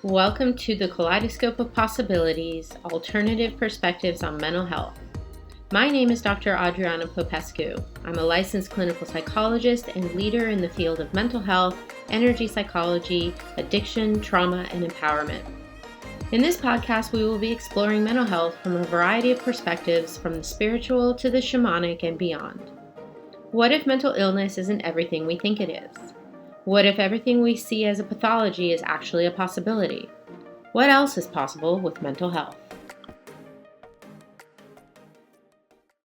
Welcome to the Kaleidoscope of Possibilities, Alternative Perspectives on Mental Health. My name is Dr. Adriana Popescu. I'm a licensed clinical psychologist and leader in the field of mental health, energy psychology, addiction, trauma, and empowerment. In this podcast, we will be exploring mental health from a variety of perspectives, from the spiritual to the shamanic and beyond. What if mental illness isn't everything we think it is? What if everything we see as a pathology is actually a possibility? What else is possible with mental health?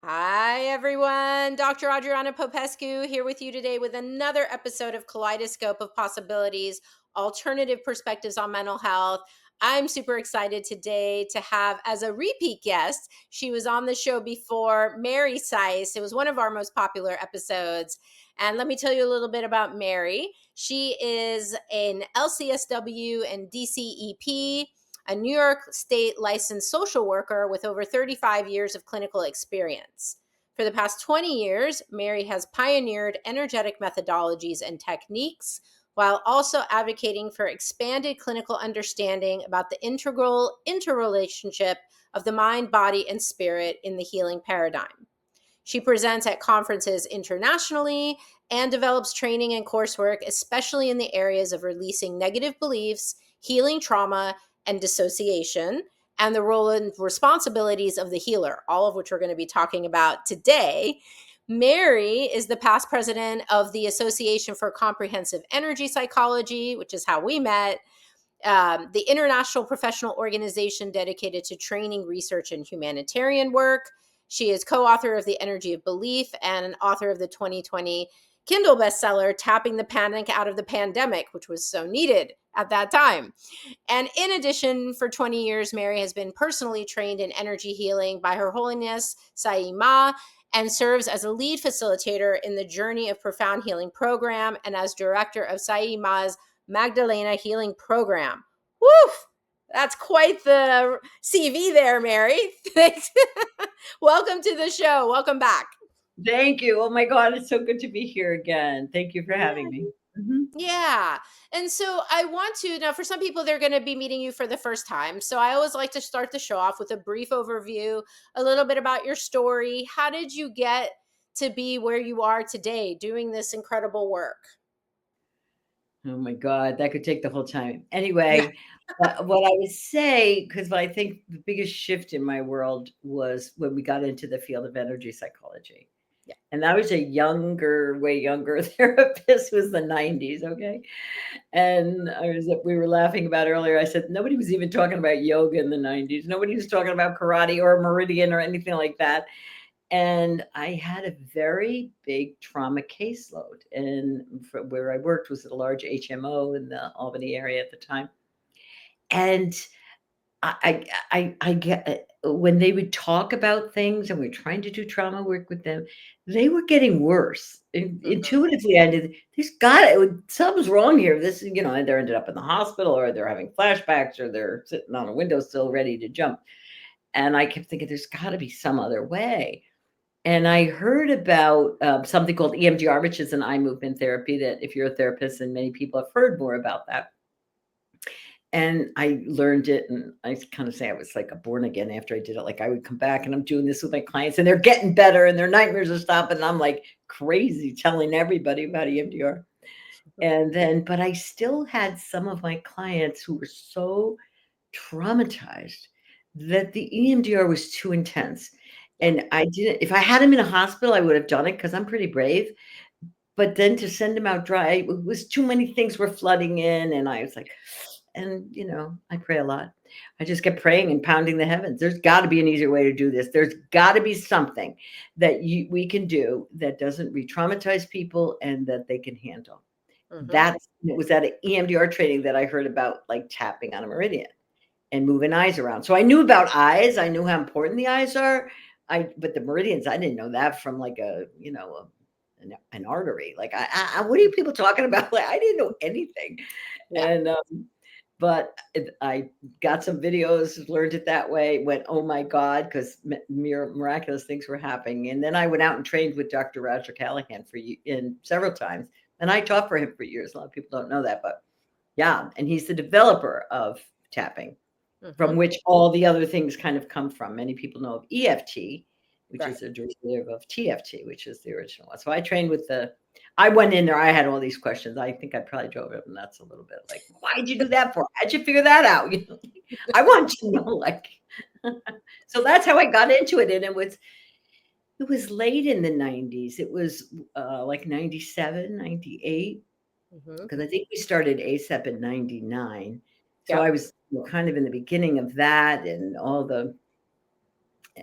Hi, everyone. Dr. Adriana Popescu here with you today with another episode of Kaleidoscope of Possibilities, Alternative Perspectives on Mental Health. I'm super excited today to have as a repeat guest. She was on the show before, Mary Sise. It was one of our most popular episodes. And let me tell you a little bit about Mary. She is an LCSW and DCEP, a New York State licensed social worker with over 35 years of clinical experience. For the past 20 years, Mary has pioneered energetic methodologies and techniques while also advocating for expanded clinical understanding about the integral interrelationship of the mind, body, and spirit in the healing paradigm. She presents at conferences internationally and develops training and coursework, especially in the areas of releasing negative beliefs, healing trauma, and dissociation, and the role and responsibilities of the healer, all of which we're going to be talking about today. Mary is the past president of the Association for Comprehensive Energy Psychology, which is how we met, the international professional organization dedicated to training, research, and humanitarian work. She is co-author of The Energy of Belief and an author of the 2020 Kindle bestseller, Tapping the Panic Out of the Pandemic, which was so needed at that time. And in addition, for 20 years, Mary has been personally trained in energy healing by Her Holiness Sai Ma and serves as a lead facilitator in the Journey of Profound Healing program and as director of Sai Ma's Magdalena Healing Program. Woof! That's quite the CV there, Mary. Thanks. Welcome to the show. Welcome back. Thank you. Oh my God, it's so good to be here again. Thank you for having me. Yeah. And so I want to now, for some people, they're going to be meeting you for the first time. So I always like to start the show off with a brief overview, a little bit about your story. How did you get to be where you are today doing this incredible work? Oh my God, that could take the whole time. Anyway, what I would say, because I think the biggest shift in my world was when we got into the field of energy psychology. Yeah. And I was a younger, way younger therapist. It was the 90s, okay? And we were laughing about earlier. I said nobody was even talking about yoga in the 90s. Nobody was talking about karate or meridian or anything like that. And I had a very big trauma caseload. And where I worked was at a large HMO in the Albany area at the time. And I get when they would talk about things and we're trying to do trauma work with them, they were getting worse. Intuitively, I did. Something's wrong here. This, and they're ended up in the hospital, or they're having flashbacks, or they're sitting on a windowsill ready to jump. And I kept thinking, there's got to be some other way. And I heard about something called EMDR, which is an eye movement therapy that if you're a therapist, and many people have heard more about that. And I learned it, and I kind of say I was like a born again after I did it. Like I would come back and I'm doing this with my clients and they're getting better and their nightmares are stopping. And I'm like crazy telling everybody about EMDR. And then, but I still had some of my clients who were so traumatized that the EMDR was too intense. And I didn't, if I had him in a hospital, I would have done it because I'm pretty brave. But then to send him out dry, it was too many things were flooding in. And I was like, and I pray a lot. I just kept praying and pounding the heavens. There's got to be an easier way to do this. There's got to be something that we can do that doesn't re-traumatize people and that they can handle. It was at an EMDR training that I heard about, like tapping on a meridian and moving eyes around. So I knew about eyes. I knew how important the eyes are. But the meridians, I didn't know that from like an artery. Like what are you people talking about? Like I didn't know anything. Yeah. And but I got some videos, learned it that way, went, oh my God, because miraculous things were happening. And then I went out and trained with Dr. Roger Callahan several times. And I taught for him for years. A lot of people don't know that, but Yeah. And he's the developer of tapping, from Mm-hmm. which all the other things kind of come from. Many people know of EFT, which Right. is a derivative of TFT, which is the original one. So I trained with I went in there, I had all these questions. I think I probably drove it nuts a little bit. Like, why'd you do that for? How'd you figure that out? I want to know, like, so that's how I got into it. And it was late in the 90s. It was like 97, 98. Mm-hmm. Because I think we started ASAP in 99. So I Yep. was kind of in the beginning of that and all the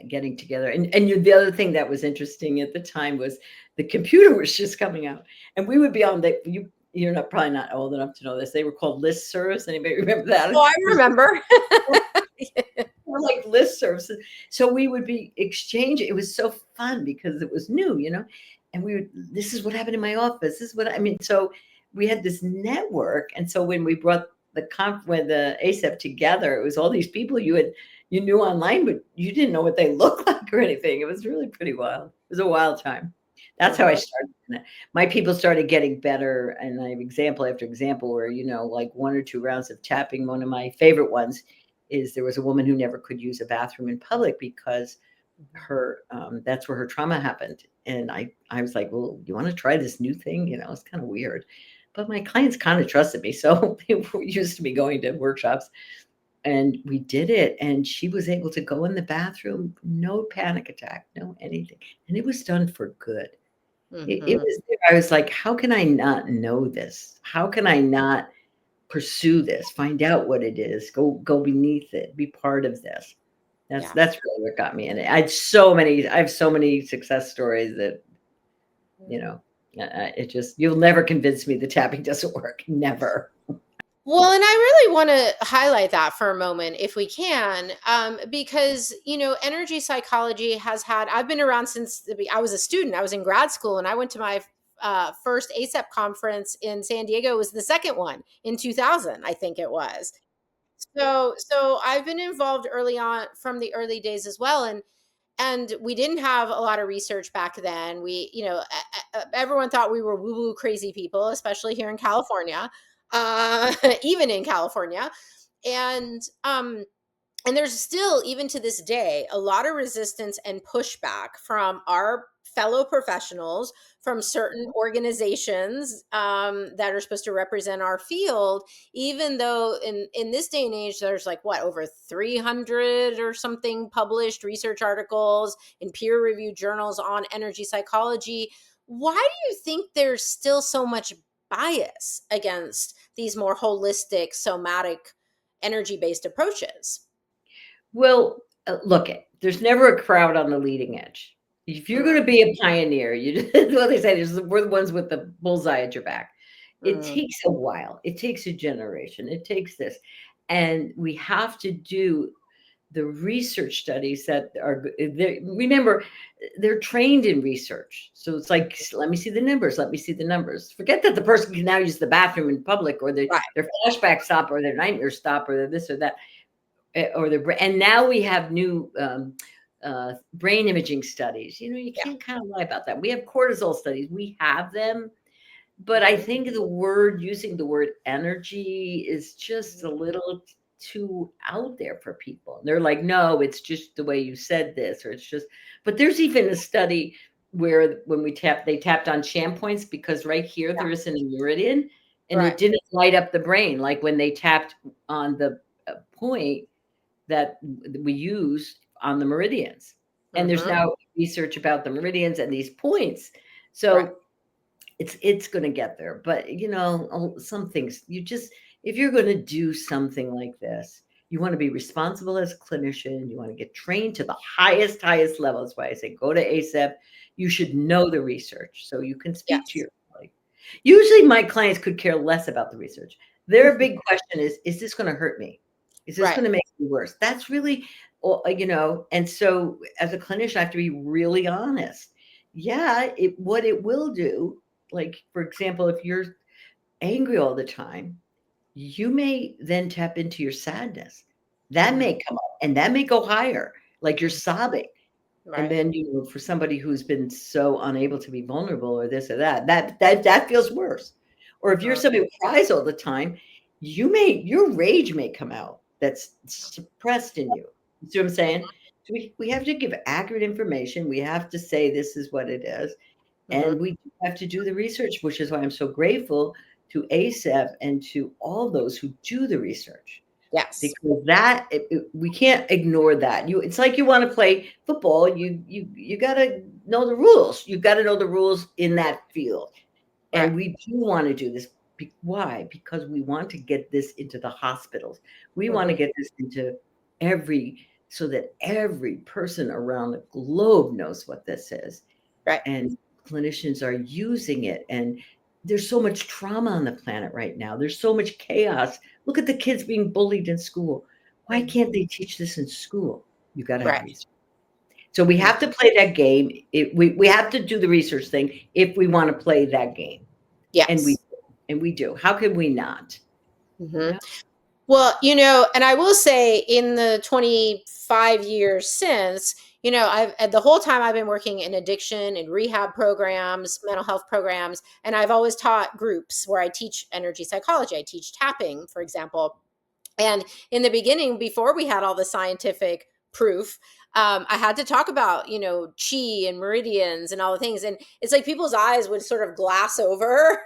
getting together. And the other thing that was interesting at the time was the computer was just coming out. And we would be on you're not probably not old enough to know this. They were called listservs. Anybody remember that? Oh, I remember. Like listservs. So we would be exchanging. It was so fun because it was new, and this is what happened in my office. This is what I mean. So we had this network. And so when we brought when the ASAP together, it was all these people you knew online, but you didn't know what they looked like or anything. It was really pretty wild. It was a wild time. That's how I started. My people started getting better. And I have example after example where, like 1 or 2 rounds of tapping. One of my favorite ones is there was a woman who never could use a bathroom in public because that's where her trauma happened. And I was like, well, you want to try this new thing? It's kind of weird. But my clients kind of trusted me. So they were used to me going to workshops. And we did it. And she was able to go in the bathroom, no panic attack, no anything. And it was done for good. It was there. I was like, how can I not know this? How can I not pursue this? Find out what it is. Go beneath it. Be part of this. That's really what got me in it. I have so many success stories that, it just, you'll never convince me the tapping doesn't work. Never. Well, and I really want to highlight that for a moment, if we can, because, energy psychology I've been around since I was a student. I was in grad school and I went to my first ASAP conference in San Diego. It was the second one in 2000, I think it was. So I've been involved early on from the early days as well. And we didn't have a lot of research back then. Everyone thought we were woo-woo crazy people, especially here in California, even in California. And there's still, even to this day, a lot of resistance and pushback from our fellow professionals, from certain organizations that are supposed to represent our field, even though in this day and age, there's over 300 or something published research articles in peer-reviewed journals on energy psychology. Why do you think there's still so much bias against these more holistic, somatic, energy-based approaches? Well, look, there's never a crowd on the leading edge. If you're going to be a pioneer, what they say is we're the ones with the bullseye at your back. It takes a while. It takes a generation. It takes this. And we have to do the research studies that are there. Remember, they're trained in research. So it's like, let me see the numbers. Let me see the numbers. Forget that the person can now use the bathroom in public or their flashback stop or their nightmare stop or this or that. And now we have new brain imaging studies. You can't kind of lie about that. We have cortisol studies. We have them. But I think using the word energy is just a little too out there for people. They're like, no, it's just the way you said this, or it's just, but there's even a study where when they tapped on sham points because right here there isn't a meridian and it didn't light up the brain. Like when they tapped on the point that we use on the meridians. And there's now research about the meridians and these points. So it's going to get there. But, some things if you're going to do something like this, you want to be responsible as a clinician. You want to get trained to the highest level. That's why I say go to ASAP. You should know the research so you can speak to your colleague. Usually my clients could care less about the research. Their big question is this going to hurt me? Is this going to make me worse? That's really, and so as a clinician, I have to be really honest. Yeah, what it will do, like, for example, if you're angry all the time, you may then tap into your sadness. That may come up and that may go higher, like you're sobbing. And then, for somebody who's been so unable to be vulnerable or this or that feels worse. Or if you're somebody who cries all the time, your rage may come out that's suppressed in you. You see what I'm saying? So we have to give accurate information. We have to say this is what it is. And we have to do the research, which is why I'm so grateful to ASAP and to all those who do the research. Yes. Because that we can't ignore that. It's like you want to play football. You got to know the rules. You've got to know the rules in that field. And we do want to do this. Why? Because we want to get this into the hospitals. We want to get this into so that every person around the globe knows what this is. Right. And clinicians are using it. And there's so much trauma on the planet right now. There's so much chaos. Look at the kids being bullied in school. Why can't they teach this in school? You got to have research. So we have to play that game. We have to do the research thing if we want to play that game. Yes. And we do. How can we not? Yeah. Well, and I will say in the 25 years since, the whole time I've been working in addiction and rehab programs, mental health programs, and I've always taught groups where I teach energy psychology. I teach tapping, for example. And in the beginning, before we had all the scientific proof, I had to talk about, chi and meridians and all the things. And it's like people's eyes would sort of glass over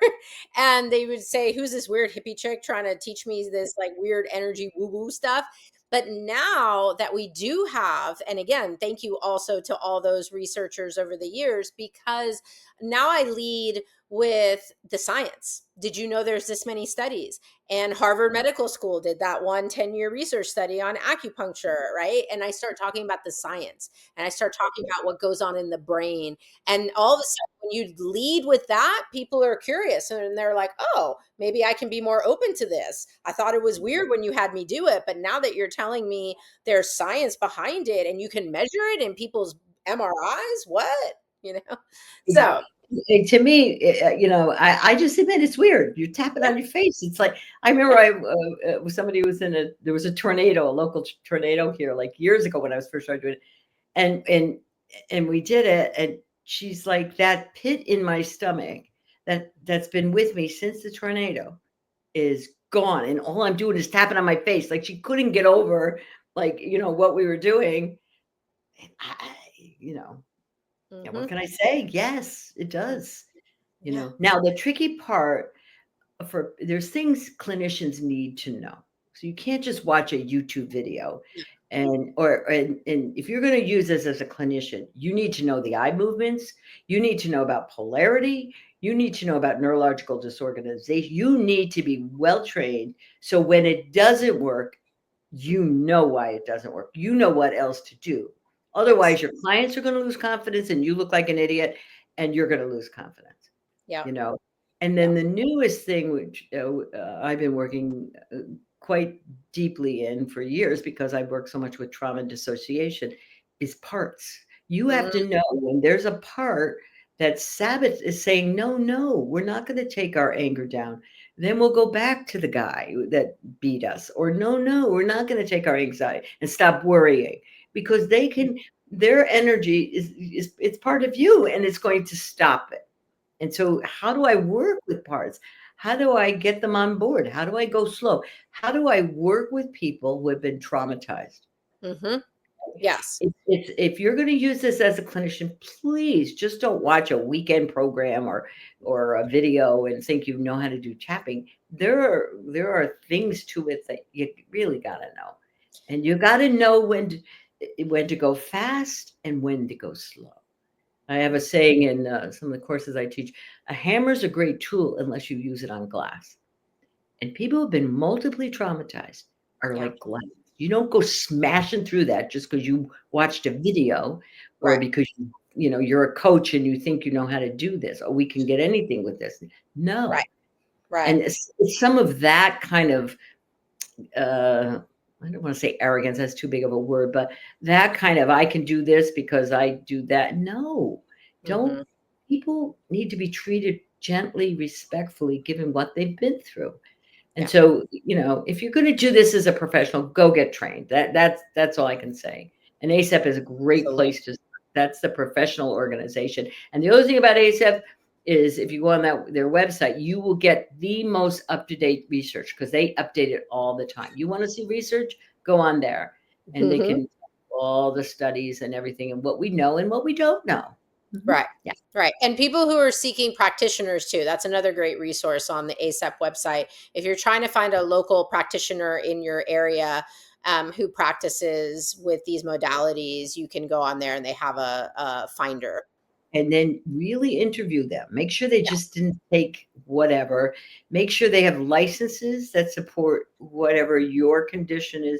and they would say, who's this weird hippie chick trying to teach me this like weird energy woo-woo stuff? But now that we do have, and again, thank you also to all those researchers over the years, because now I lead with the science. Did you know there's this many studies? And Harvard Medical School did that 10-year research study on acupuncture, right? And I start talking about the science and I start talking about what goes on in the brain. And all of a sudden, when you lead with that, people are curious and they're like, oh, maybe I can be more open to this. I thought it was weird when you had me do it, but now that you're telling me there's science behind it and you can measure it in people's MRIs, what? So to me, I just admit it's weird. You tap it on your face. It's like, I remember somebody was there was a tornado, a local tornado here, like years ago when I was first started doing it. And we did it. And she's like, that pit in my stomach that's been with me since the tornado is gone. And all I'm doing is tapping on my face. Like she couldn't get over, like, what we were doing. And what can I say? Yes, it does. Now the tricky part there's things clinicians need to know. So you can't just watch a YouTube video and if you're going to use this as a clinician, you need to know the eye movements. You need to know about polarity. You need to know about neurological disorganization. You need to be well trained. So when it doesn't work, you know why it doesn't work. You know what else to do. Otherwise, your clients are going to lose confidence and you look like an idiot and you're going to lose confidence. Yeah. And then the newest thing, which I've been working quite deeply in for years because I've worked so much with trauma and dissociation, is parts. You have to know when there's a part that Sabbath is saying, no, we're not going to take our anger down. Then we'll go back to the guy that beat us. Or no, we're not going to take our anxiety and stop worrying. Because their energy it's part of you and it's going to stop it. And so how do I work with parts? How do I get them on board? How do I go slow? How do I work with people who have been traumatized? Yes. If you're going to use this as a clinician, please just don't watch a weekend program or a video and think you know how to do tapping. There are things to it that you really got to know. And you got to know when to go fast and when to go slow. I have a saying in some of the courses I teach, a hammer is a great tool unless you use it on glass. And people who have been multiply traumatized are like glass. You don't go smashing through that just because you watched a video or because you're a coach and you think you know how to do this, or we can get anything with this. No. Right. And it's some of that kind of I don't want to say arrogance, that's too big of a word, but that kind of I can do this because I do that. No, don't. People need to be treated gently, respectfully, given what they've been through. And so, if you're going to do this as a professional, go get trained. That's all I can say. And ASAP is a great place to. That's the professional organization. And the other thing about ASAP is if you go on their website, you will get the most up-to-date research because they update it all the time. You want to see research? Go on there, and they can all the studies and everything and what we know and what we don't know. Right. Yeah. Right. And people who are seeking practitioners too. That's another great resource on the ASAP website. If you're trying to find a local practitioner in your area who practices with these modalities, you can go on there and they have a finder. And then really interview them. Make sure they Yeah. just didn't take whatever. Make sure they have licenses that support whatever your condition is.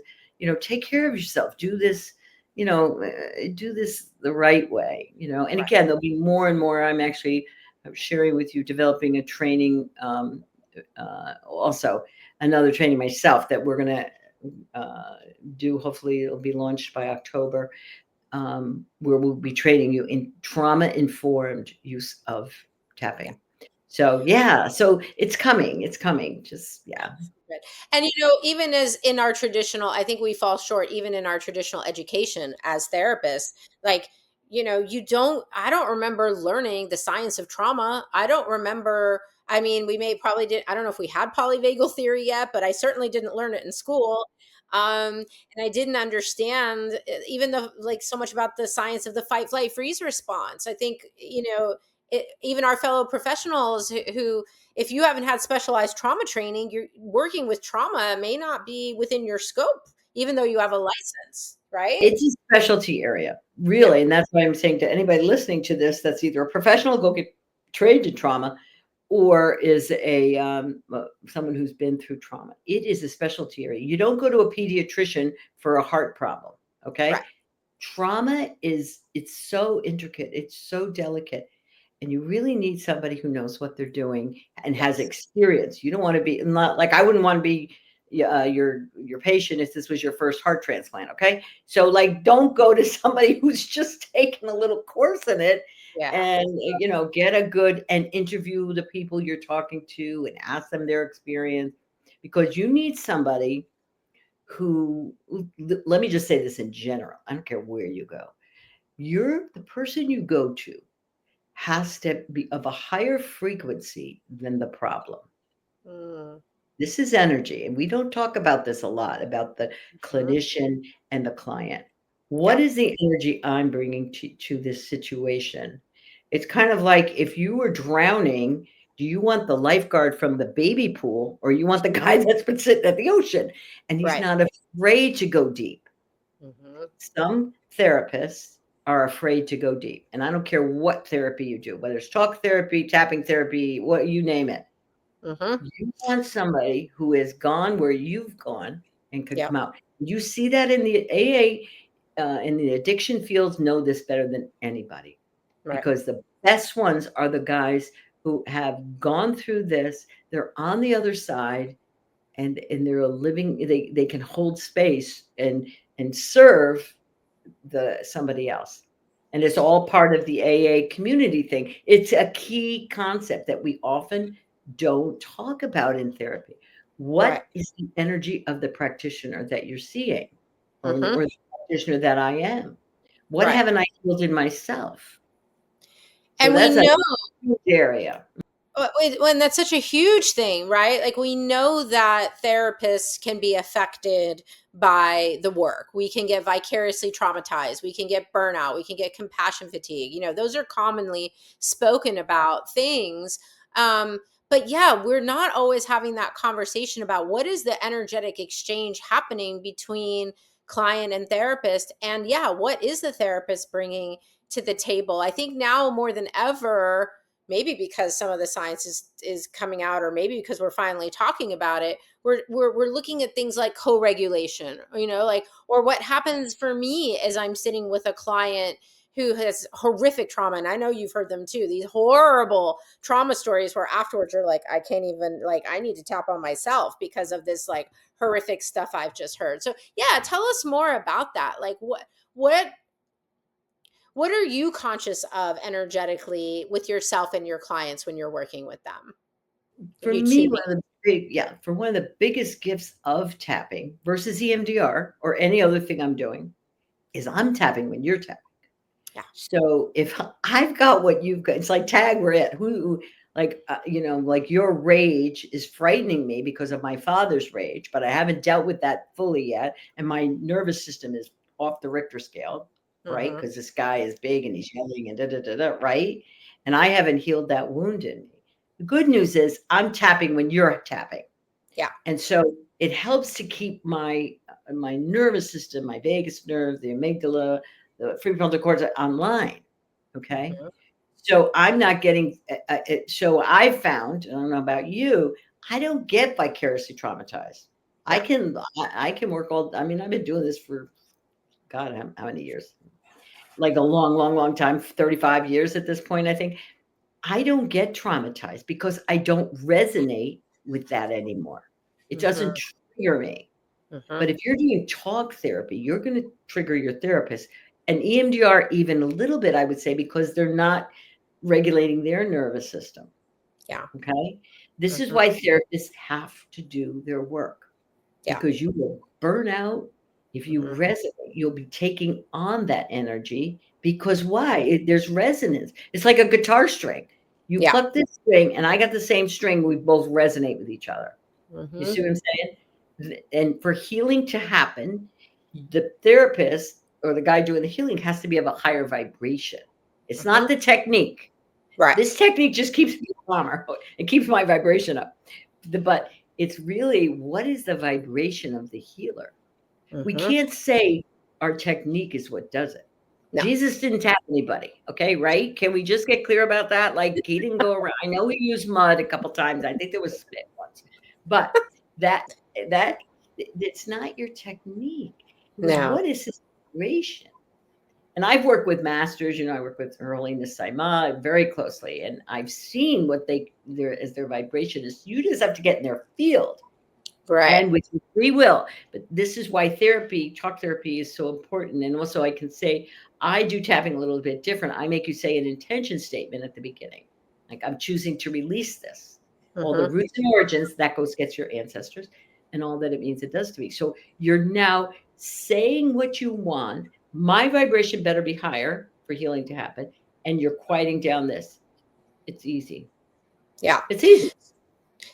Take care of yourself. Do this, do this the right way, And Right. again, there'll be more and more. I'm sharing with you, developing a training, also another training myself that we're going to do. Hopefully it'll be launched by October. Where we'll be training you in trauma-informed use of tapping. So yeah, so it's coming. It's coming. Just yeah. Good. And even as in our traditional, I think we fall short even in our traditional education as therapists. Like, I don't remember learning the science of trauma. I don't remember. I mean, we may probably did. I don't know if we had polyvagal theory yet, but I certainly didn't learn it in school. And I didn't understand even so much about the science of the fight, flight, freeze response. I think, even our fellow professionals who if you haven't had specialized trauma training, you're working with trauma may not be within your scope, even though you have a license, right? It's a specialty area, really. And that's why I'm saying to anybody listening to this, that's either a professional, go get trained in trauma, or is a someone who's been through trauma. It is a specialty area. You don't go to a pediatrician for a heart problem. Okay. Right. Trauma it's so intricate. It's so delicate. And you really need somebody who knows what they're doing and has experience. You don't want to be not like I wouldn't want to be your patient if this was your first heart transplant. Okay, so like don't go to somebody who's just taken a little course in it, and get a good and interview the people you're talking to and ask them their experience, because you need somebody who. Let me just say this in general. I don't care where you go. The person you go to has to be of a higher frequency than the problem. This is energy, and we don't talk about this a lot, about the clinician and the client. What is the energy I'm bringing to this situation? It's kind of like if you were drowning, do you want the lifeguard from the baby pool, or you want the guy that's been sitting at the ocean and he's not afraid to go deep? Some therapists are afraid to go deep. And I don't care what therapy you do, whether it's talk therapy, tapping therapy, what you name it. You want somebody who has gone where you've gone and could come out. You see that in the AA, in the addiction fields, know this better than anybody. Because the best ones are the guys who have gone through this. They're on the other side, and they're living. They can hold space and serve somebody else. And it's all part of the AA community thing. It's a key concept that we often don't talk about in therapy. What is the energy of the practitioner that you're seeing, or the practitioner that I am? What haven't I healed in myself? So and that's we know a huge area. when that's such a huge thing, right? Like we know that therapists can be affected by the work. We can get vicariously traumatized. We can get burnout. We can get compassion fatigue. Those are commonly spoken about things. But yeah, we're not always having that conversation about what is the energetic exchange happening between client and therapist. And yeah, what is the therapist bringing to the table? I think now more than ever, maybe because some of the science is coming out, or maybe because we're finally talking about it, we're looking at things like co-regulation, or what happens for me as I'm sitting with a client who has horrific trauma. And I know you've heard them too, these horrible trauma stories where afterwards you're like, I can't even, I need to tap on myself because of this horrific stuff I've just heard. So yeah, tell us more about that. What are you conscious of energetically with yourself and your clients when you're working with them? For me, one of the biggest gifts of tapping versus EMDR or any other thing I'm doing is I'm tapping when you're tapping. So if I've got what you've got, it's like tag we're at. Who like like your rage is frightening me because of my father's rage, but I haven't dealt with that fully yet, and my nervous system is off the Richter scale, right? Because this guy is big and he's yelling and da da da da, right? And I haven't healed that wound in me. The good news is I'm tapping when you're tapping. Yeah. And so it helps to keep my nervous system, my vagus nerve, the amygdala, the prefrontal cortex online. Okay. So I'm not getting so I found, I don't know about you, I don't get vicariously traumatized. I can work I mean, I've been doing this for God, how many years? Like a long time, 35 years at this point, I think. I don't get traumatized because I don't resonate with that anymore. It doesn't trigger me. But if you're doing talk therapy, you're going to trigger your therapist. And EMDR, even a little bit, I would say, because they're not regulating their nervous system. Yeah. Okay. This is why therapists have to do their work. Because you will burn out. If you resonate, you'll be taking on that energy. Because why? There's resonance. It's like a guitar string. You pluck this string, and I got the same string. We both resonate with each other. You see what I'm saying? And for healing to happen, the therapist or the guy doing the healing has to be of a higher vibration. It's not the technique. Right. This technique just keeps me calmer. It keeps my vibration up. But it's really, what is the vibration of the healer? We can't say our technique is what does it. No. Jesus didn't tap anybody. Okay, right? Can we just get clear about that? Like, he didn't go around. I know he used mud a couple times. I think there was spit once. But that it's not your technique. No. What is his vibration? And I've worked with masters, I work with Early Saima very closely, and I've seen what their vibration is. You just have to get in their field. Right. And with free will. But this is why talk therapy is so important. And also I can say, I do tapping a little bit different. I make you say an intention statement at the beginning. Like, I'm choosing to release this. All the roots and origins, that gets your ancestors and all that it means it does to me. So you're now saying what you want. My vibration better be higher for healing to happen. And you're quieting down this. It's easy. Yeah. It's easy.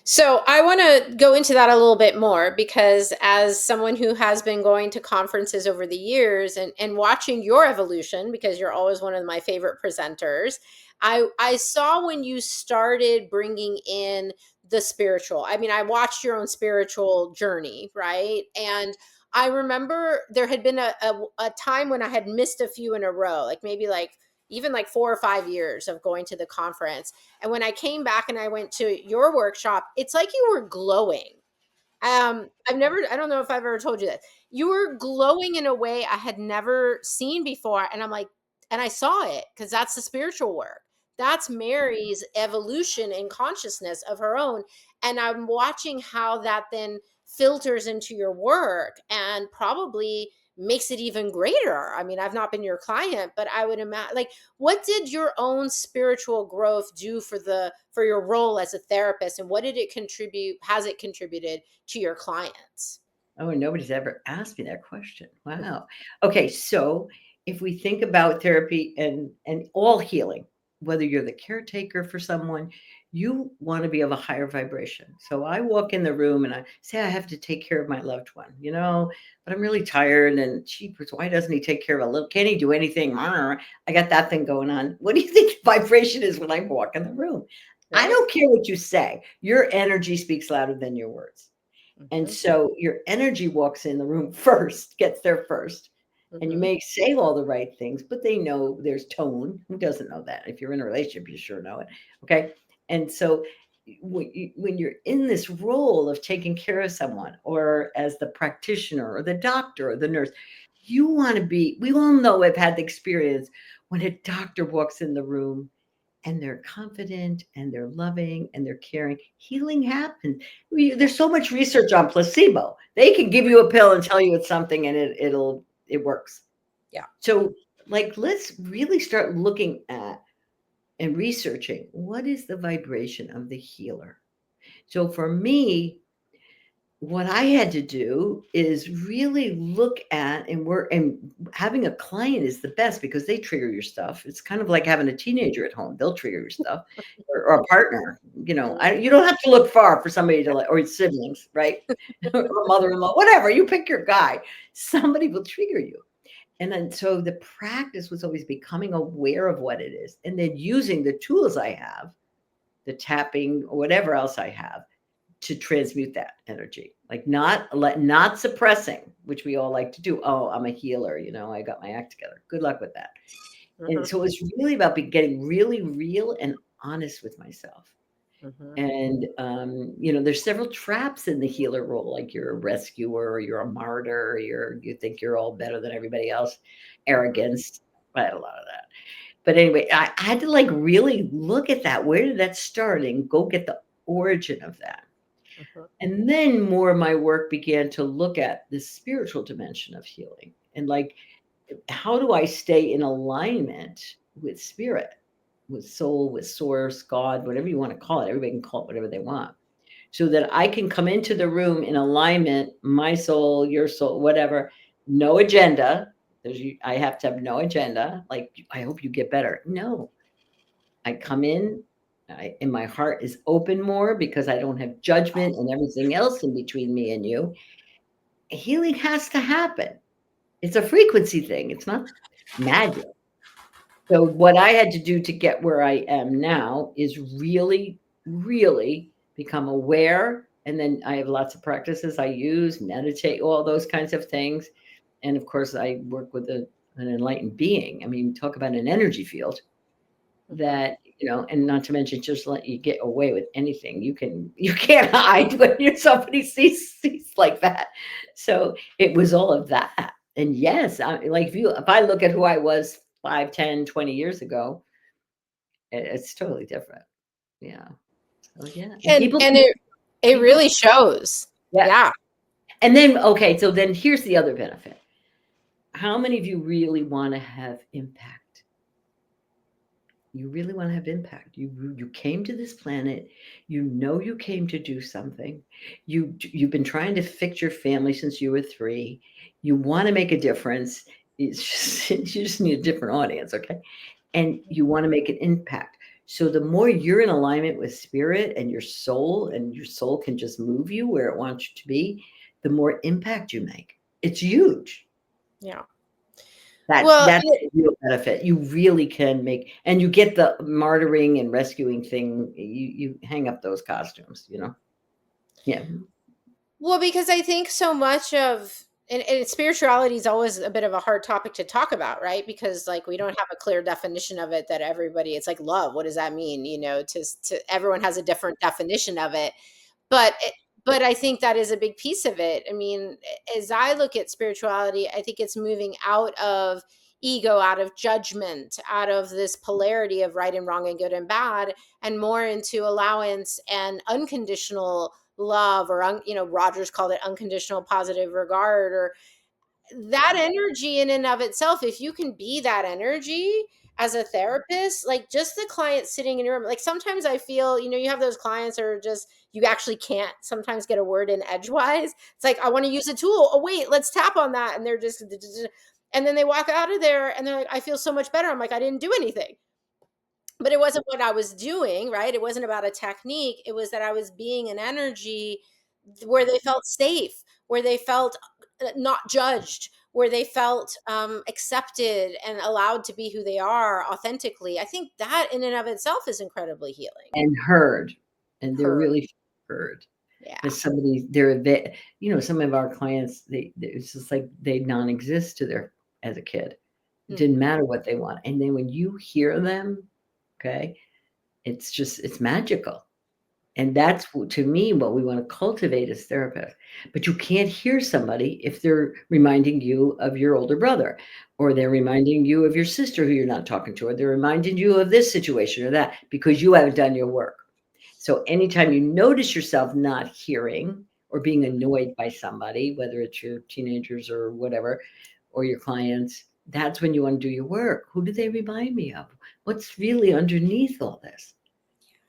So I want to go into that a little bit more, because as someone who has been going to conferences over the years and watching your evolution, because you're always one of my favorite presenters, I saw when you started bringing in the spiritual. I mean, I watched your own spiritual journey, right? And I remember there had been a time when I had missed a few in a row, like maybe even 4 or 5 years of going to the conference. And when I came back and I went to your workshop, it's like you were glowing. I don't know if I've ever told you that. You were glowing in a way I had never seen before. And I'm like, and I saw it, because that's the spiritual work. That's Mary's evolution in consciousness of her own. And I'm watching how that then filters into your work and probably makes it even greater. I mean, I've not been your client, but I would imagine, what did your own spiritual growth do for your role as a therapist, and what did it contribute? Has it contributed to your clients? Oh, and nobody's ever asked me that question. Wow. Okay, so if we think about therapy and all healing, whether you're the caretaker for someone, you want to be of a higher vibration. So I walk in the room and I say, I have to take care of my loved one, but I'm really tired, and jeepers, why doesn't he take care of a little? Can't he do anything? I got that thing going on. What do you think vibration is when I walk in the room? I don't care what you say. Your energy speaks louder than your words. And so your energy walks in the room first, gets there first. And you may say all the right things, but they know there's tone. Who doesn't know that? If you're in a relationship, you sure know it. Okay. And so when you're in this role of taking care of someone, or as the practitioner or the doctor or the nurse, you want to be, we all know, I've had the experience when a doctor walks in the room and they're confident and they're loving and they're caring, healing happens. There's so much research on placebo. They can give you a pill and tell you it's something, and it works. Yeah. So let's really start looking at and researching, what is the vibration of the healer? So for me, what I had to do is really look at and work, and having a client is the best because they trigger your stuff. It's kind of like having a teenager at home. They'll trigger your stuff, or a partner. You don't have to look far for somebody to like, or siblings, right? Or mother-in-law, whatever. You pick your guy. Somebody will trigger you. And then, so the practice was always becoming aware of what it is, and then using the tools I have, the tapping or whatever else I have, to transmute that energy, like not suppressing, which we all like to do. Oh, I'm a healer, I got my act together. Good luck with that. And so it's really about getting really real and honest with myself. And there's several traps in the healer role, like you're a rescuer, or you're a martyr, or you think you're all better than everybody else. Arrogance. I had a lot of that. But anyway, I had to like really look at that. Where did that start? And go get the origin of that. And then more of my work began to look at the spiritual dimension of healing, and like, how do I stay in alignment with spirit, with soul, with source, God, whatever you want to call it. Everybody can call it whatever they want. So that I can come into the room in alignment, my soul, your soul, whatever, no agenda. I have to have no agenda. Like, I hope you get better. No, I come in, and my heart is open more because I don't have judgment and everything else in between me and you. Healing has to happen. It's a frequency thing. It's not magic. So what I had to do to get where I am now is really, really become aware. And then I have lots of practices I use, meditate, all those kinds of things. And of course, I work with an enlightened being. I mean, talk about an energy field that, and not to mention just let you get away with anything. You can't hide when somebody sees like that. So it was all of that. And yes, if I look at who I was 5, 10, 20 years ago, it's totally different. Yeah. So yeah. And it really shows. Yeah. And then, okay, so then here's the other benefit. How many of you really want to have impact? You really want to have impact. You came to this planet. You came to do something. You've been trying to fix your family since you were 3. You want to make a difference. You just need a different audience, okay? And you want to make an impact. So the more you're in alignment with spirit and your soul can just move you where it wants you to be, the more impact you make. It's huge. Yeah. That's a real benefit. You really can make, and you get the martyring and rescuing thing. You hang up those costumes, Yeah. Well, because I think so much of, and spirituality is always a bit of a hard topic to talk about, right? Because like we don't have a clear definition of it that everybody, it's like love. What does that mean? To everyone has a different definition of it. But I think that is a big piece of it. I mean, as I look at spirituality, I think it's moving out of ego, out of judgment, out of this polarity of right and wrong and good and bad, and more into allowance and unconditional love, or Rogers called it unconditional positive regard, or that energy in and of itself. If you can be that energy as a therapist, like just the client sitting in your room, like sometimes I feel, you have those clients that are just, you actually can't sometimes get a word in edgewise. It's like, I want to use a tool. Oh, wait, let's tap on that. And they're just, and then they walk out of there and they're like, I feel so much better. I'm like, I didn't do anything. But it wasn't what I was doing, right? It wasn't about a technique. It was that I was being an energy where they felt safe, where they felt not judged, where they felt accepted and allowed to be who they are authentically. I think that in and of itself is incredibly healing. And heard. And they're really heard. Yeah. There's somebody, some of our clients, it's just like they non-exist as a kid. It didn't matter what they want. And then when you hear them, okay, it's magical. And that's, to me, what we want to cultivate as therapists. But you can't hear somebody if they're reminding you of your older brother, or they're reminding you of your sister who you're not talking to, or they're reminding you of this situation or that, because you haven't done your work. So anytime you notice yourself not hearing or being annoyed by somebody, whether it's your teenagers or whatever, or your clients, that's when you want to do your work. Who do they remind me of? What's really underneath all this?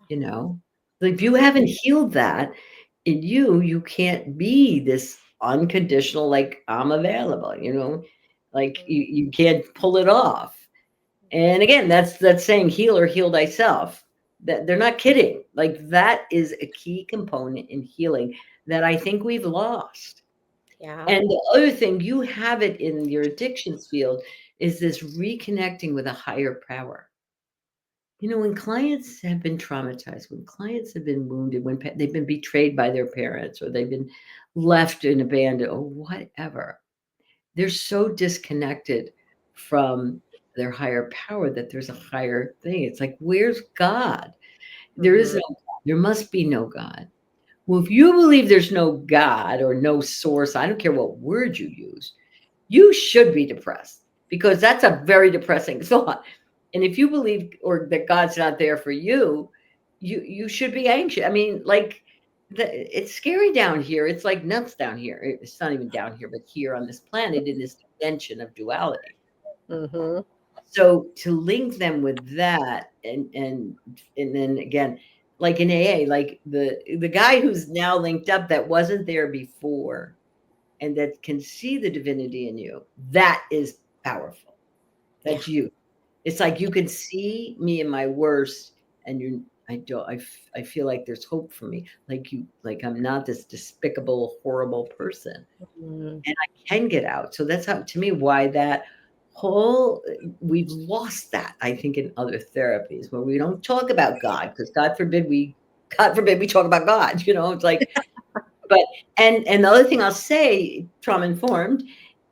If you haven't healed that, in you can't be this unconditional, like, I'm available, like you can't pull it off. And again, that's saying heal or heal thyself. That they're not kidding. Like that is a key component in healing that I think we've lost. Yeah. And the other thing, you have it in your addictions field, is this reconnecting with a higher power. When clients have been traumatized, when clients have been wounded, when they've been betrayed by their parents or they've been left and abandoned or whatever, they're so disconnected from their higher power that there's a higher thing. It's like, where's God? There is Mhm. no God. There must be no God. Well, if you believe there's no God or no source, I don't care what word you use, you should be depressed because that's a very depressing thought. And if you believe or that God's not there for you, you should be anxious. I mean, like it's scary down here. It's like nuts down here. It's not even down here, but here on this planet in this dimension of duality. Mhm. So to link them with that, and then again, like in AA, like the guy who's now linked up that wasn't there before, and that can see the divinity in you, that is powerful. Yeah. That's you. It's like you can see me in my worst, and I don't. I feel like there's hope for me. Like I'm not this despicable, horrible person, Mhm. and I can get out. So that's how, to me, why that whole we've lost that. I think in other therapies where we don't talk about God because God forbid we talk about God. It's like, but and the other thing I'll say, trauma informed,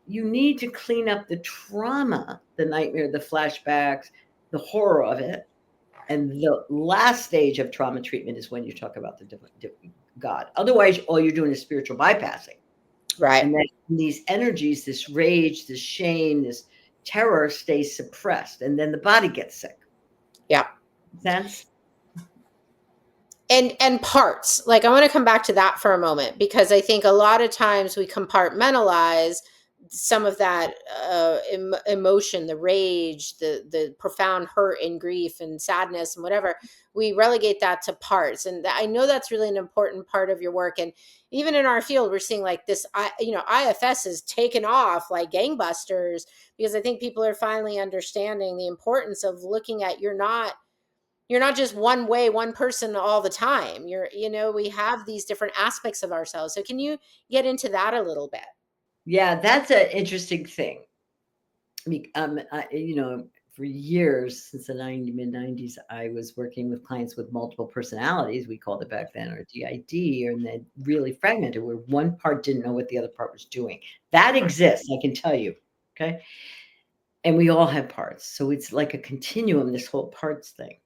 you need to clean up the trauma, the nightmare, the flashbacks, the horror of it. And the last stage of trauma treatment is when you talk about the God. Otherwise, all you're doing is spiritual bypassing. Right. And then these energies, this rage, this shame, this terror stays suppressed. And then the body gets sick. Yeah. Sense? And parts, like I want to come back to that for a moment because I think a lot of times we compartmentalize some of that emotion, the rage, the profound hurt and grief and sadness and whatever. We relegate that to parts, and I know that's really an important part of your work. And even in our field, we're seeing like this, IFS is taken off like gangbusters because I think people are finally understanding the importance of looking at you're not just one way, one person all the time. We have these different aspects of ourselves. So can you get into that a little bit? Yeah, that's an interesting thing. For years, since the mid 90s, I was working with clients with multiple personalities. We called it back then, or DID, and then really fragmented, where one part didn't know what the other part was doing. That exists, I can tell you. Okay. And we all have parts. So it's like a continuum, this whole parts thing.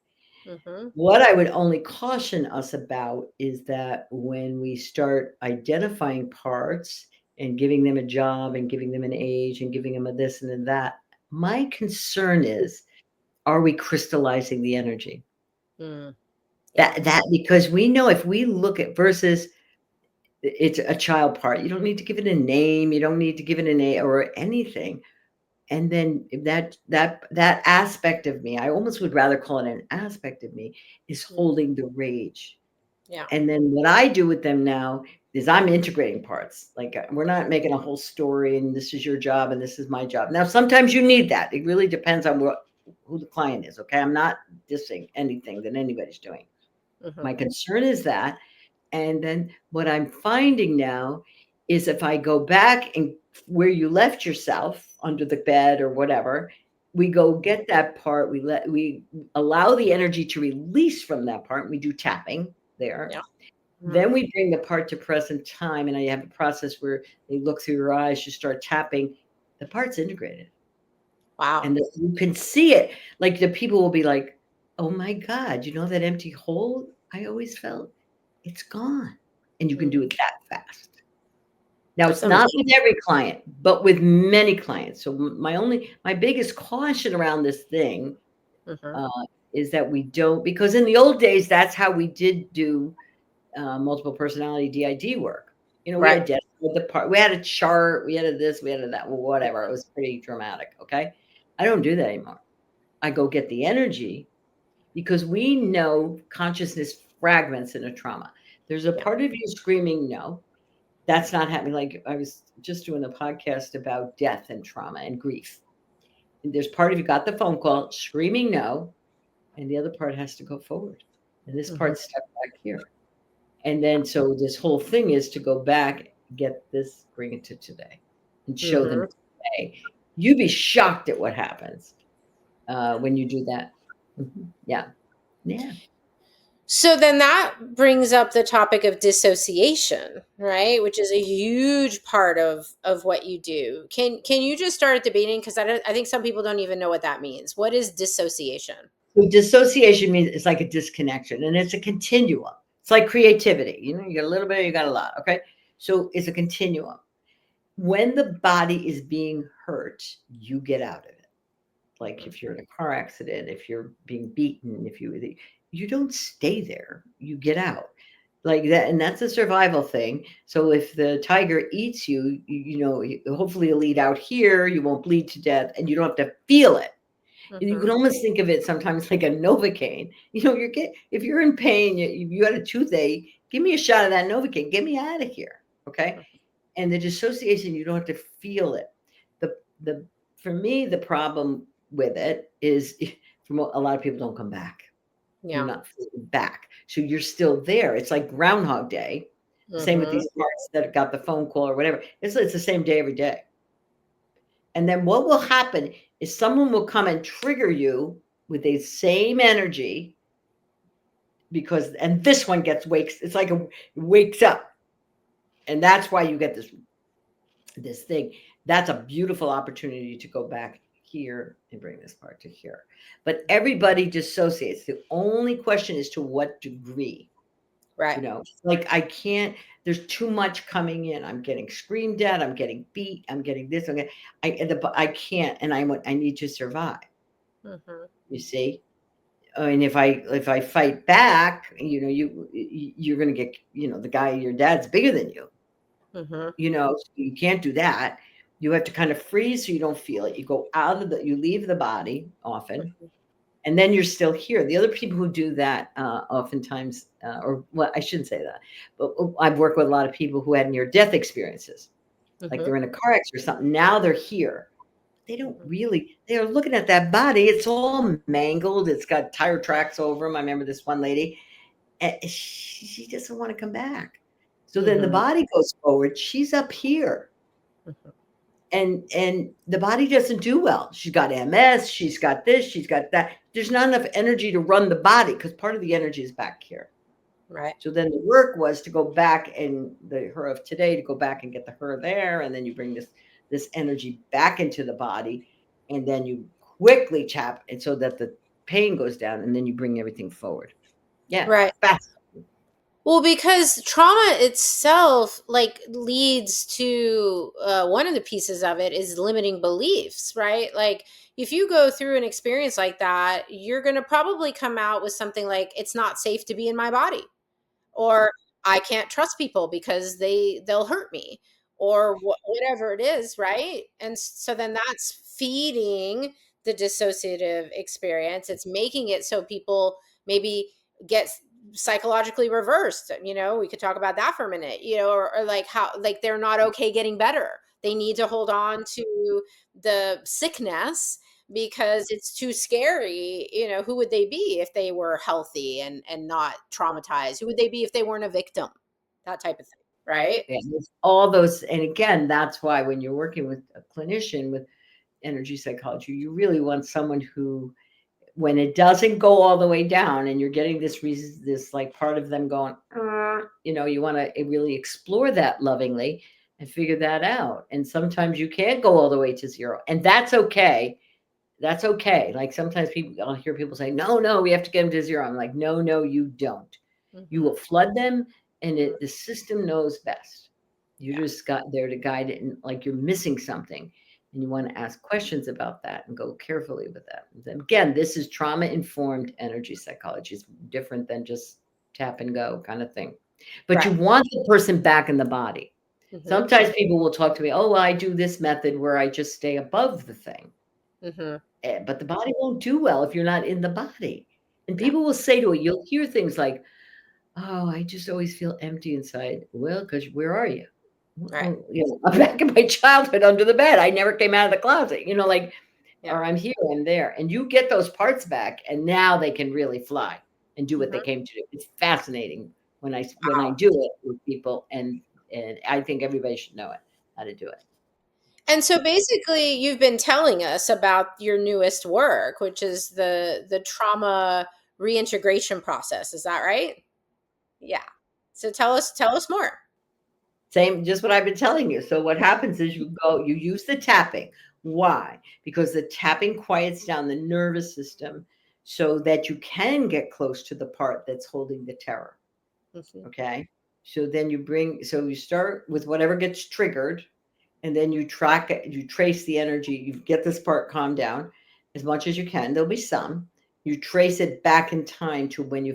Mm-hmm. What I would only caution us about is that when we start identifying parts and giving them a job and giving them an age and giving them a this and a that, my concern is, are we crystallizing the energy? Mm, yeah. That because we know if we look at versus it's a child part, you don't need to give it a name, you don't need to give it an A or anything. And then that aspect of me, I almost would rather call it an aspect of me, is holding the rage. Yeah. And then what I do with them now is I'm integrating parts. Like we're not making a whole story and this is your job and this is my job. Now, sometimes you need that. It really depends on who the client is. Okay. I'm not dissing anything that anybody's doing. Mm-hmm. My concern is that. And then what I'm finding now is if I go back and where you left yourself under the bed or whatever, we go get that part. We allow the energy to release from that part. We do tapping there. Yeah. Then we bring the part to present time, and I have a process where they look through your eyes, you start tapping, the part's integrated. Wow. And you can see it. Like the people will be like, oh my God, that empty hole I always felt? It's gone. And you can do it that fast. Now, That's it's not amazing. with every client, but with many clients. So my biggest caution around this thing Mm-hmm. is that we don't, because in the old days, that's how we did do multiple personality DID work. We Right. identified the part. We had a chart. We had a this. We had a that. Well, whatever. It was pretty dramatic. Okay, I don't do that anymore. I go get the energy because we know consciousness fragments in a trauma. There's a Yeah. part of you screaming, no, that's not happening. Like I was just doing a podcast about death and trauma and grief. And there's part of you got the phone call screaming no, and the other part has to go forward. And this Mhm. part's stuck back here. And then so this whole thing is to go back, get this, bring it to today, and show them Mhm. today. You'd be shocked at what happens when you do that. Yeah. Yeah. So then that brings up the topic of dissociation, right? Which is a huge part of what you do. Can you just start at the beginning, because I think some people don't even know what that means. What is dissociation? So dissociation means it's like a disconnection, and it's a continuum. It's like creativity. You get a little bit, you got a lot. Okay. So it's a continuum. When the body is being hurt, you get out of it. Like if you're in a car accident, if you're being beaten, if you don't stay there, you get out like that. And that's a survival thing. So if the tiger eats you, hopefully you'll eat out here, you won't bleed to death, and you don't have to feel it. And you Mhm. can almost think of it sometimes like a Novocaine. If you're in pain, you had a toothache, give me a shot of that Novocaine, get me out of here. Okay. And the dissociation, you don't have to feel it. The For me, the problem with it is from a lot of people don't come back. You're Yeah. not back. So you're still there. It's like Groundhog Day. Same with Mhm. these parts that got the phone call or whatever. It's the same day every day. And then what will happen is someone will come and trigger you with the same energy and this one it's like wakes up. And that's why you get this thing. That's a beautiful opportunity to go back here and bring this part to here. But everybody dissociates. The only question is to what degree. Right. Like there's too much coming in. I'm getting screamed at, I'm getting beat, I'm getting this, I can't, and I need to survive. Mhm. You see? And if I fight back, you're gonna get, the guy, your dad's bigger than you. Mhm. So you can't do that. You have to kind of freeze so you don't feel it. You leave the body often, Mhm. and then you're still here. The other people who do that oftentimes, or well, I shouldn't say that, but I've worked with a lot of people who had near-death experiences, like Mhm. they're in a car accident or something. Now they're here. They don't Mhm. really, they're looking at that body. It's all mangled. It's got tire tracks over them. I remember this one lady, and she doesn't want to come back. So then the Mhm. body goes forward. She's up here. Mhm. And the body doesn't do well. She's got MS, she's got this, she's got that. There's not enough energy to run the body because part of the energy is back here. Right. So then the work was to go back, and the her of today to go back and get the her there, and then you bring this energy back into the body, and then you quickly tap, and so that the pain goes down, and then you bring everything forward. Yeah, Right. fast. Well, because trauma itself leads to one of the pieces of it is limiting beliefs, right? Like if you go through an experience like that, you're going to probably come out with something like it's not safe to be in my body, or I can't trust people because they'll hurt me, or whatever it is, right? And so then that's feeding the dissociative experience. It's making it so people maybe get psychologically reversed. We could talk about that for a minute. Or like how they're not okay getting better. They need to hold on to the sickness because it's too scary. Who would they be if they were healthy and not traumatized? Who would they be if they weren't a victim? That type of thing, right? And it's all those, and again, that's why when you're working with a clinician with energy psychology, you really want someone who, when it doesn't go all the way down and you're getting this like part of them going, you want to really explore that lovingly and figure that out. And sometimes you can't go all the way to zero, and that's okay. That's okay. Like sometimes I'll hear people say, no, we have to get them to zero. I'm like, no, you don't. You will Mhm. flood them, and the system knows best. You Yeah. just got there to guide it, and like you're missing something, and you want to ask questions about that and go carefully with that. And again, this is trauma-informed energy psychology. It's different than just tap and go kind of thing. But you Right. want the person back in the body. Mhm. Sometimes people will talk to me, oh, well, I do this method where I just stay above the thing. Mhm. But the body won't do well if you're not in the body. And Yeah. people will say to it, you'll hear things like, Oh, I just always feel empty inside. Well, because where are you? Right. Well, I'm back in my childhood under the bed. I never came out of the closet, like, Yeah. or I'm here, I'm there. And you get those parts back, and now they can really fly and do what they came to do. It's fascinating when I Wow. do it with people, and I think everybody should know it, how to do it. And so basically you've been telling us about your newest work, which is the trauma reintegration process. Is that right? Yeah. So tell us more. Same, just what I've been telling you. So what happens is you use the tapping. Why? Because the tapping quiets down the nervous system so that you can get close to the part that's holding the terror. Mhm. Okay. So you start with whatever gets triggered, and then you track it, you trace the energy, you get this part calmed down as much as you can. There'll be some. You trace it back in time to when you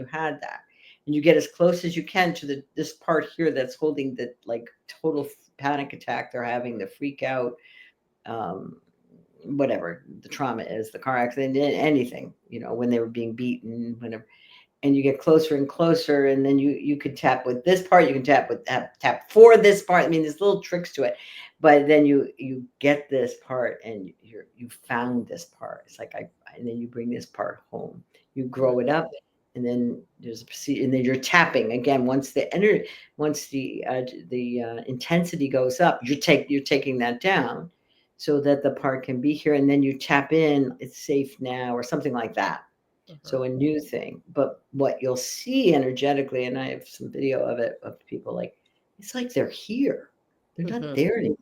had that. And you get as close as you can to this part here that's holding the like total panic attack they're having, the freak out, um, whatever the trauma is, the car accident, anything, when they were being beaten, whenever, and you get closer and closer, and then you could tap with this part, you can tap for this part. I mean, there's little tricks to it, but then you get this part, and you found this part. It's like and then you bring this part home, you grow it up, and then there's a procedure, and then you're tapping again. Once the intensity goes up, you're taking that down so that the part can be here, and then you tap in, it's safe now, or something like that. So a new thing. But what you'll see energetically, and I have some video of it, of people like, it's like they're here. They're not Mhm. there anymore.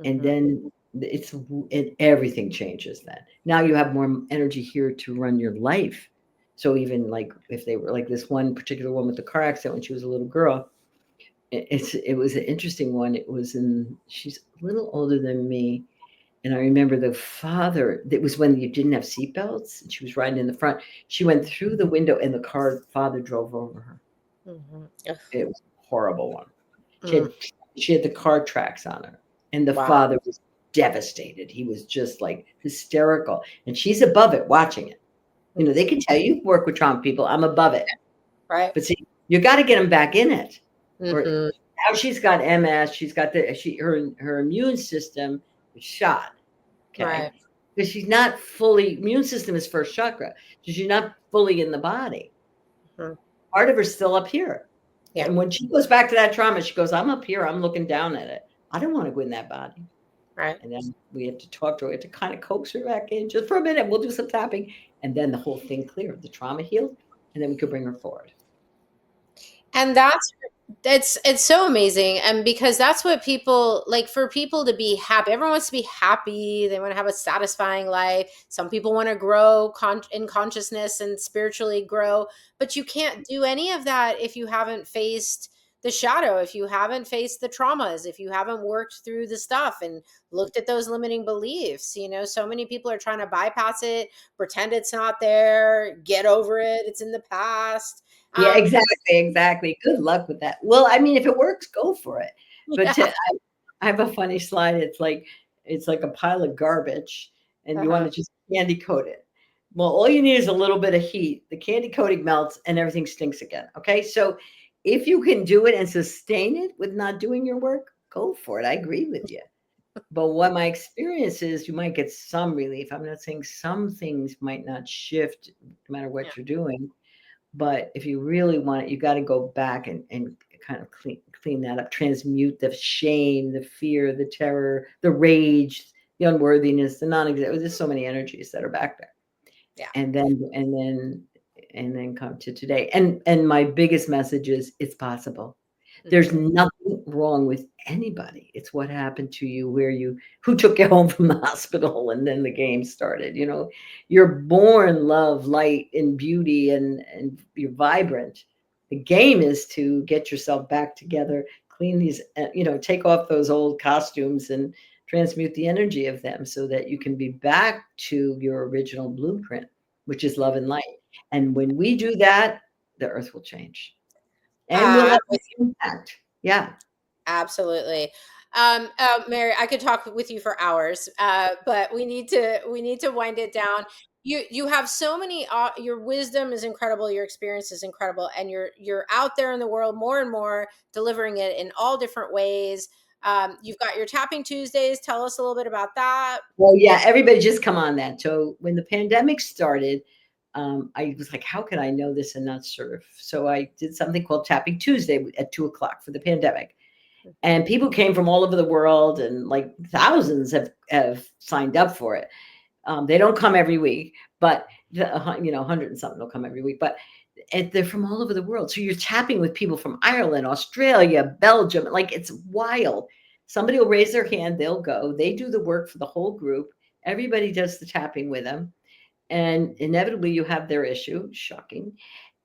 And Mhm. then everything changes then. Now you have more energy here to run your life. So even like if they were like this one particular one with the car accident when she was a little girl, it was an interesting one. She's a little older than me. And I remember the father, it was when you didn't have seatbelts, and she was riding in the front. She went through the window, and the father drove over her. Mhm. Ugh. It was a horrible one. She Mm. had she had the car tracks on her, and the Wow. father was devastated. He was just like hysterical, and she's above it watching it. They can tell you work with trauma people. I'm above it, Right. but see, you got to get them back in it, or Mhm. now she's got MS. She's got her immune system is shot. Okay. Right. Because she's not fully, immune system is first chakra. So she's not fully in the body. Mhm. Part of her's still up here. Yeah. And when she goes back to that trauma, she goes, I'm up here. I'm looking down at it. I don't want to go in that body. Right. And then we have to talk to her to kind of coax her back in just for a minute. We'll do some tapping. And then the whole thing cleared. The trauma healed. And then we could bring her forward. And it's so amazing. And because that's what people like, for people to be happy. Everyone wants to be happy. They want to have a satisfying life. Some people want to grow in consciousness and spiritually grow, but you can't do any of that if you haven't faced the shadow, if you haven't faced the traumas, if you haven't worked through the stuff and looked at those limiting beliefs. So many people are trying to bypass it, pretend it's not there, get over it, it's in the past. Yeah, um exactly. Good luck with that. Well, I mean, if it works, go for it. But yeah. I have a funny slide. It's like a pile of garbage, and you want Uh-huh. to just candy coat it. Well, all you need is a little bit of heat. The candy coating melts, and everything stinks again. Okay, so if you can do it and sustain it with not doing your work, go for it. I agree with you. But what my experience is, you might get some relief. I'm not saying some things might not shift no matter Yeah. what you're doing, but if you really want it, you got to go back and kind of clean that up, transmute the shame, the fear, the terror, the rage, the unworthiness, the non-existent. There's so many energies that are back there, Yeah. and then come to today. And my biggest message is it's possible. There's Mhm. nothing wrong with anybody. It's what happened to you, who took you home from the hospital, and then the game started. You're born love, light, and beauty, and you're vibrant. The game is to get yourself back together, clean these, take off those old costumes and transmute the energy of them so that you can be back to your original blueprint, which is love and light. And when we do that, the earth will change. And we'll I'm have with you. impact. Yeah. Absolutely. Mary, I could talk with you for hours, but we need to wind it down. You have so many, your wisdom is incredible, your experience is incredible, and you're out there in the world more and more, delivering it in all different ways. You've got your Tapping Tuesdays. Tell us a little bit about that. Well, yeah, everybody just come on that. So when the pandemic started, I was like, how can I know this and not serve? So I did something called Tapping Tuesday at 2 o'clock for the pandemic. And people came from all over the world, and like thousands have signed up for it. They don't come every week, but 100 and something will come every week, but they're from all over the world. So you're tapping with people from Ireland, Australia, Belgium. Like, it's wild. Somebody will raise their hand, they'll go, they do the work for the whole group. Everybody does the tapping with them. And inevitably you have their issue, shocking.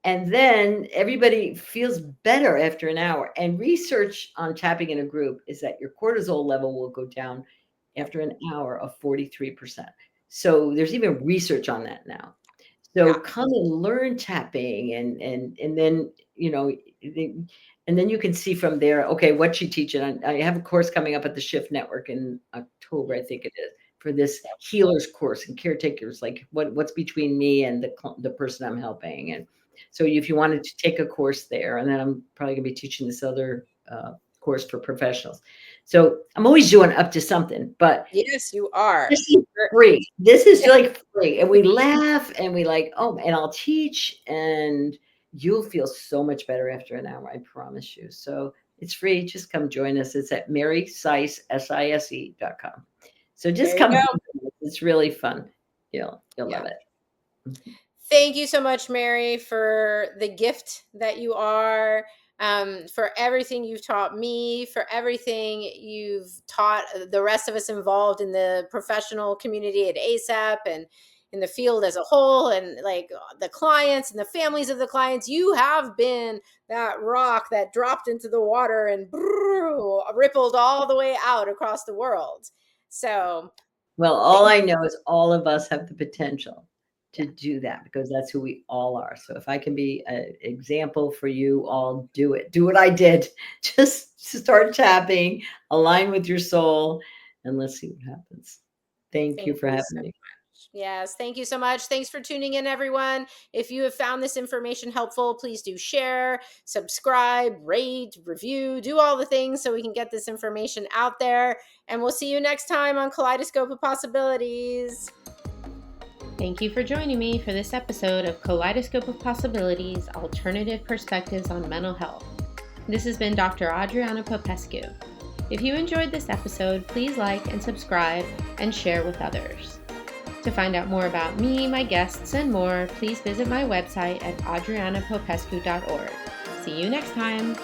And then everybody feels better after an hour. And research on tapping in a group is that your cortisol level will go down after an hour of 43%. So there's even research on that now. So come and learn tapping, and then, and then you can see from there, okay, what you teach. And I have a course coming up at the Shift Network in October, I think it is, for this healers course and caretakers, like what's between me and the person I'm helping. And so if you wanted to take a course there, and then I'm probably gonna be teaching this other course for professionals. So I'm always doing up to something, but yes, you are. This is free. This is like free. And we laugh and we like, oh, and I'll teach, and you'll feel so much better after an hour, I promise you. So it's free. Just come join us. It's at marysise.com. So just come. It's really fun. You'll love it. Thank you so much, Mary, for the gift that you are, for everything you've taught me, for everything you've taught the rest of us involved in the professional community at ACEP and in the field as a whole, and like the clients and the families of the clients. You have been that rock that dropped into the water and rippled all the way out across the world. So, well, all I know is all of us have the potential to do that, because that's who we all are. So if I can be an example for you all, do it. Do what I did. Just start tapping, align with your soul, and let's see what happens. Thank you for having me. Yes, thank you so much. Thanks for tuning in, everyone. If you have found this information helpful, please do share, subscribe, rate, review, do all the things so we can get this information out there. And we'll see you next time on Kaleidoscope of Possibilities. Thank you for joining me for this episode of Kaleidoscope of Possibilities, Alternative Perspectives on Mental Health. This has been Dr. Adriana Popescu. If you enjoyed this episode, please like and subscribe and share with others. To find out more about me, my guests, and more, please visit my website at adrianapopescu.org. See you next time.